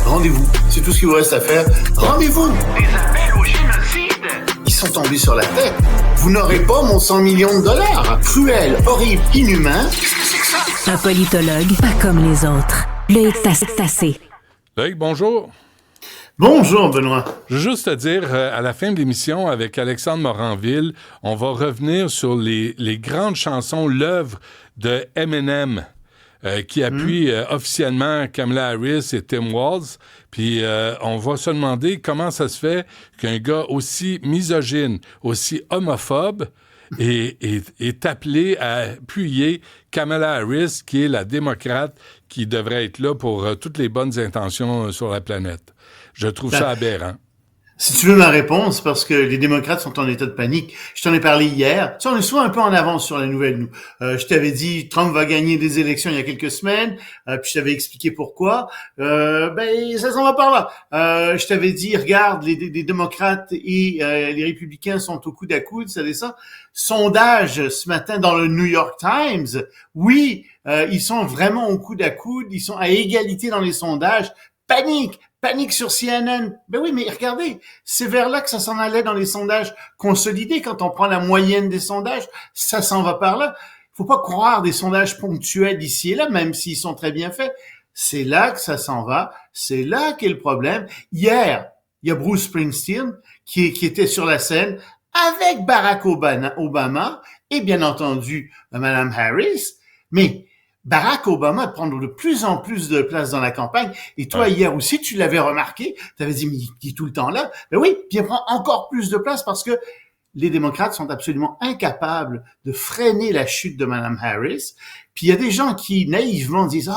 Rendez-vous. C'est tout ce qu'il vous reste à faire. Rendez-vous. Des appels au génocide. Ils sont tombés sur la tête. Vous n'aurez pas mon 100 millions de dollars. Cruel, horrible, inhumain. Qu'est-ce que c'est que ça? Un politologue, pas comme les autres. Loïc Tassé. Loïc, bonjour. Bonjour, Benoît. Je veux juste te dire, à la fin de l'émission, avec Alexandre Moranville, on va revenir sur les grandes chansons, l'œuvre de Eminem, qui appuie officiellement Kamala Harris et Tim Walz. Puis on va se demander comment ça se fait qu'un gars aussi misogyne, aussi homophobe, est appelé à appuyer Kamala Harris, qui est la démocrate qui devrait être là pour toutes les bonnes intentions sur la planète. Je trouve ça aberrant. Si tu veux ma réponse, parce que les démocrates sont en état de panique. Je t'en ai parlé hier. Tu sais, on est souvent un peu en avance sur les nouvelles, nous. Je t'avais dit, Trump va gagner des élections il y a quelques semaines, puis je t'avais expliqué pourquoi. Ça s'en va par là. Je t'avais dit, regarde, les démocrates et les républicains sont au coude à coude, ça descend. Sondage ce matin dans le New York Times. Oui, ils sont vraiment au coude à coude, ils sont à égalité dans les sondages. Panique sur CNN. Ben oui, mais regardez, c'est vers là que ça s'en allait dans les sondages consolidés. Quand on prend la moyenne des sondages, ça s'en va par là. Faut pas croire des sondages ponctuels ici et là, même s'ils sont très bien faits. C'est là que ça s'en va. C'est là qu'est le problème. Hier, il y a Bruce Springsteen qui était sur la scène avec Barack Obama et bien entendu Madame Harris. Mais Barack Obama prend de plus en plus de place dans la campagne. Et toi, hier aussi, tu l'avais remarqué. Tu avais dit, mais il est tout le temps là. Ben oui, puis il prend encore plus de place parce que les démocrates sont absolument incapables de freiner la chute de Mme Harris. Puis il y a des gens qui, naïvement, disent,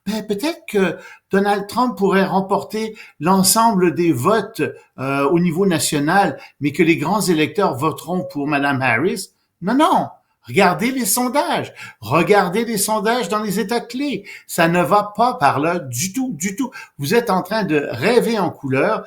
peut-être que Donald Trump pourrait remporter l'ensemble des votes au niveau national, mais que les grands électeurs voteront pour Mme Harris. Non. Regardez les sondages. Regardez les sondages dans les États clés. Ça ne va pas par là du tout. Vous êtes en train de rêver en couleur.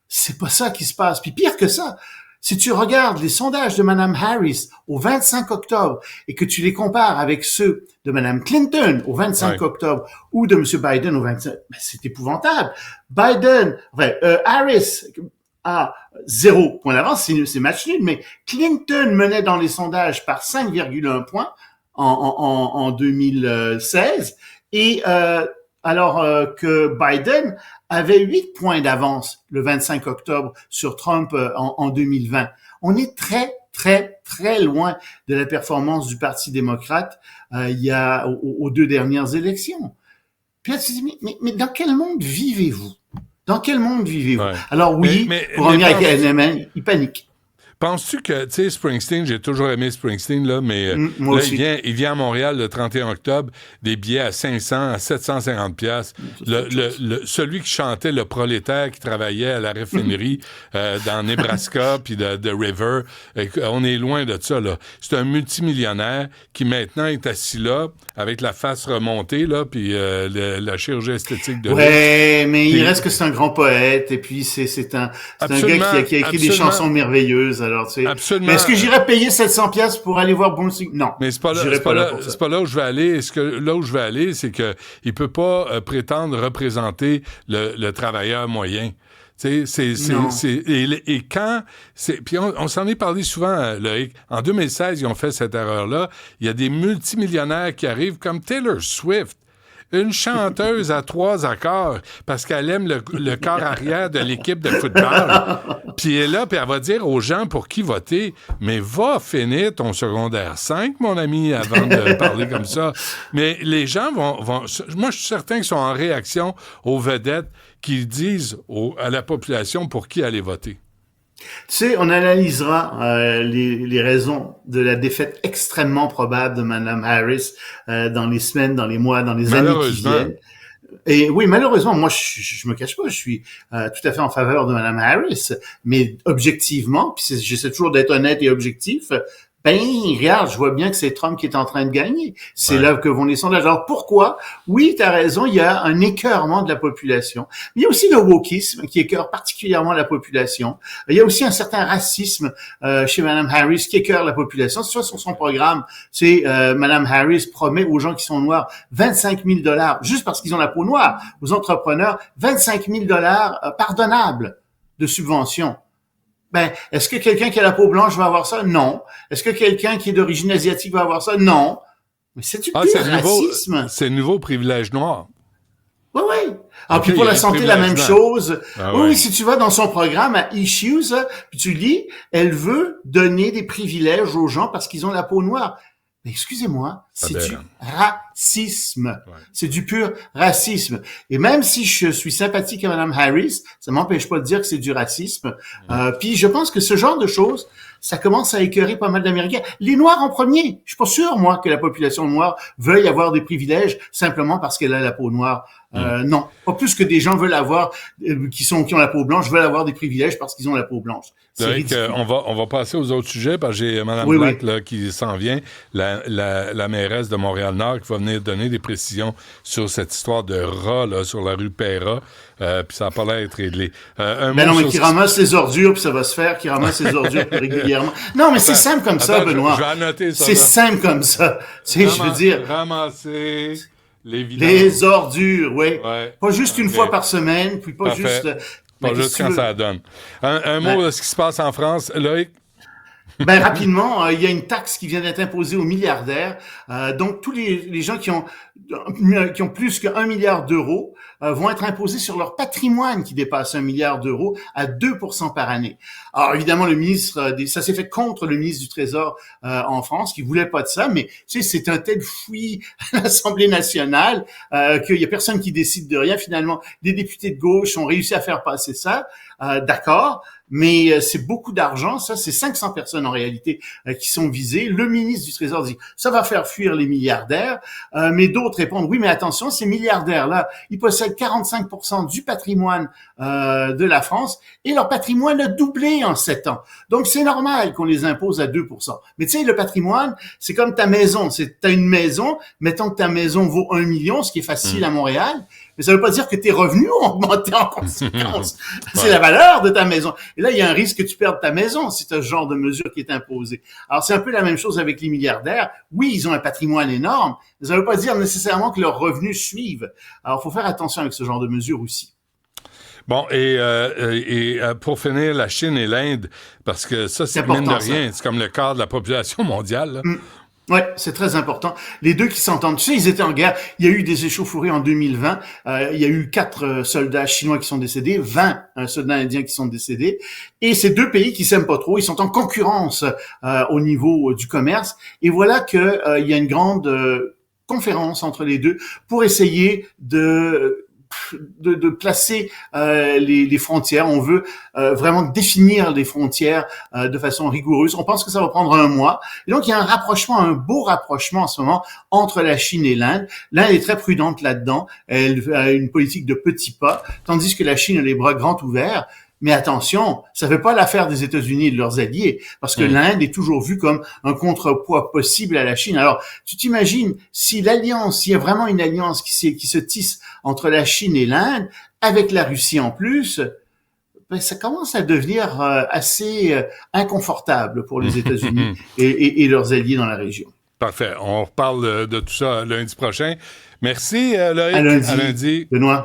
C'est pas ça qui se passe. Puis pire que ça, si tu regardes les sondages de Mme Harris au 25 octobre et que tu les compares avec ceux de Mme Clinton au 25 octobre ou de M. Biden au 27, c'est épouvantable. Harris à 0 point d'avance, c'est match nul, mais Clinton menait dans les sondages par 5,1 points en 2016 et alors que Biden avait 8 points d'avance le 25 octobre sur Trump en 2020. On est très loin de la performance du Parti démocrate il y a aux 2 dernières élections. Puis là, tu te dis, mais dans quel monde vivez-vous? Dans quel monde vivez-vous? Ouais. Alors oui, pour revenir avec Eminem, il panique. Penses-tu que, tu sais, Springsteen, j'ai toujours aimé Springsteen, là, mais là, il vient à Montréal le 31 octobre, des billets à 500, à 750 piastres. Celui qui chantait le prolétaire qui travaillait à la raffinerie dans Nebraska puis de River, on est loin de ça, là. C'est un multimillionnaire qui maintenant est assis là, avec la face remontée, là, puis la chirurgie esthétique de ouais, mais il reste que c'est un grand poète, et puis c'est un gars qui a écrit des chansons merveilleuses. Alors, absolument. Mais est-ce que j'irais payer 700 piastres pour aller voir Bruce? Non. Mais c'est pas là où je vais aller. Là où je vais aller, c'est que il peut pas prétendre représenter le travailleur moyen. Puis on s'en est parlé souvent, Loïc. En 2016, ils ont fait cette erreur-là. Il y a des multimillionnaires qui arrivent comme Taylor Swift. Une chanteuse à 3 accords parce qu'elle aime le corps arrière de l'équipe de football. Puis elle est là, puis elle va dire aux gens pour qui voter. Mais va finir ton secondaire 5, mon ami, avant de parler comme ça. Mais les gens vont... Moi, je suis certain qu'ils sont en réaction aux vedettes qui disent à la population pour qui aller voter. Tu sais, on analysera les raisons de la défaite extrêmement probable de Mme Harris dans les semaines, dans les mois, dans les années qui viennent. Et oui, malheureusement, moi, je me cache pas, je suis tout à fait en faveur de Mme Harris, mais objectivement, puis j'essaie toujours d'être honnête et objectif, Ben, regarde, je vois bien que c'est Trump qui est en train de gagner. C'est Ouais. là que vont les sondages. Alors pourquoi? Oui, tu as raison, il y a un écœurement de la population. Mais il y a aussi le wokisme qui écœure particulièrement la population. Il y a aussi un certain racisme chez Mme Harris qui écœure la population. C'est ça sur son programme. C'est Mme Harris promet aux gens qui sont noirs 25 000 $ juste parce qu'ils ont la peau noire. Aux entrepreneurs, 25 000 $ pardonnables de subventions. Ben, est-ce que quelqu'un qui a la peau blanche va avoir ça? Non. Est-ce que quelqu'un qui est d'origine asiatique va avoir ça? Non. Mais c'est du pur racisme. C'est le nouveau privilège noir. Oui, oui. Ah, Ok, puis pour il y a la un santé, la même privilège chose. Ah Oui, ouais. oui, si tu vas dans son programme à Issues, puis tu lis, elle veut donner des privilèges aux gens parce qu'ils ont la peau noire. Mais excusez-moi, c'est du racisme. Ouais. C'est du pur racisme. Et même si je suis sympathique à Mme Harris, ça m'empêche pas de dire que c'est du racisme. Puis je pense que ce genre de choses, ça commence à écœurer pas mal d'Américains. Les Noirs en premier. Je suis pas sûr, moi, que la population noire veuille avoir des privilèges simplement parce qu'elle a la peau noire. Non, pas plus que des gens veulent avoir, qui ont la peau blanche, veulent avoir des privilèges parce qu'ils ont la peau blanche. C'est ridicule. On va passer aux autres sujets parce que j'ai Mme Oui, Black oui. là, qui s'en vient, la mairesse de Montréal-Nord, qui va venir donner des précisions sur cette histoire de rat là, sur la rue Perra. Puis ça n'a pas l'air d'être réglé. Ben non, mais qui ramasse les ordures, puis ça va se faire, qui ramasse les ordures plus régulièrement. Non, mais c'est simple comme ça, Benoît. Je vais annoter ça. C'est simple comme ça. Tu sais, je veux dire, Ramasser les vidanges. les ordures, oui. Ouais. Pas juste une Ok. fois par semaine, puis pas Parfait. juste... Pas mais juste si tu quand veux- ça donne. Un mot de ce qui se passe en France. Loïc? Ben rapidement, il y a une taxe qui vient d'être imposée aux milliardaires. Donc tous les gens qui ont plus que 1 milliard d'euros vont être imposés sur leur patrimoine qui dépasse 1 milliard d'euros à 2% par année. Alors évidemment, le ministre, ça s'est fait contre le ministre du Trésor en France qui voulait pas de ça, mais tu sais, c'est un tel fouillis à l'Assemblée nationale qu'il y a personne qui décide de rien. Finalement, les députés de gauche ont réussi à faire passer ça. D'accord. Mais c'est beaucoup d'argent, ça, c'est 500 personnes en réalité qui sont visées. Le ministre du Trésor dit, ça va faire fuir les milliardaires, mais d'autres répondent, oui, mais attention, ces milliardaires-là, ils possèdent 45% du patrimoine de la France, et leur patrimoine a doublé en 7 ans. Donc, c'est normal qu'on les impose à 2%. Mais tu sais, le patrimoine, c'est comme ta maison. T'as une maison, mettons que ta maison vaut 1 million, ce qui est facile à Montréal, mais ça veut pas dire que tes revenus ont augmenté en conséquence. C'est la valeur de ta maison. Et là, il y a un risque que tu perdes ta maison si tu as ce genre de mesure qui est imposée. Alors, c'est un peu la même chose avec les milliardaires. Oui, ils ont un patrimoine énorme, mais ça veut pas dire nécessairement que leurs revenus suivent. Alors, il faut faire attention avec ce genre de mesures aussi. Bon, et pour finir, la Chine et l'Inde, parce que ça, c'est C'est mine de important, rien, c'est comme le quart de la population mondiale. Là. Ouais, c'est très important. Les deux qui s'entendent. Tu sais, ils étaient en guerre. Il y a eu des échauffourées en 2020. Il y a eu 4 soldats chinois qui sont décédés, 20 soldats indiens qui sont décédés. Et ces deux pays qui s'aiment pas trop, ils sont en concurrence au niveau du commerce. Et voilà que il y a une grande conférence entre les deux pour essayer de placer les frontières. On veut vraiment définir les frontières de façon rigoureuse. On pense que ça va prendre 1 mois. Et donc, il y a un rapprochement, un beau rapprochement en ce moment entre la Chine et l'Inde. L'Inde est très prudente là-dedans. Elle a une politique de petits pas, tandis que la Chine a les bras grands ouverts. Mais attention, ça ne fait pas l'affaire des États-Unis et de leurs alliés, parce que l'Inde est toujours vue comme un contrepoids possible à la Chine. Alors, tu t'imagines, s'il y a vraiment une alliance qui se tisse entre la Chine et l'Inde, avec la Russie en plus, ben, ça commence à devenir assez inconfortable pour les États-Unis et leurs alliés dans la région. Parfait. On reparle de tout ça lundi prochain. Merci, Loïc. À lundi. À lundi. Benoît.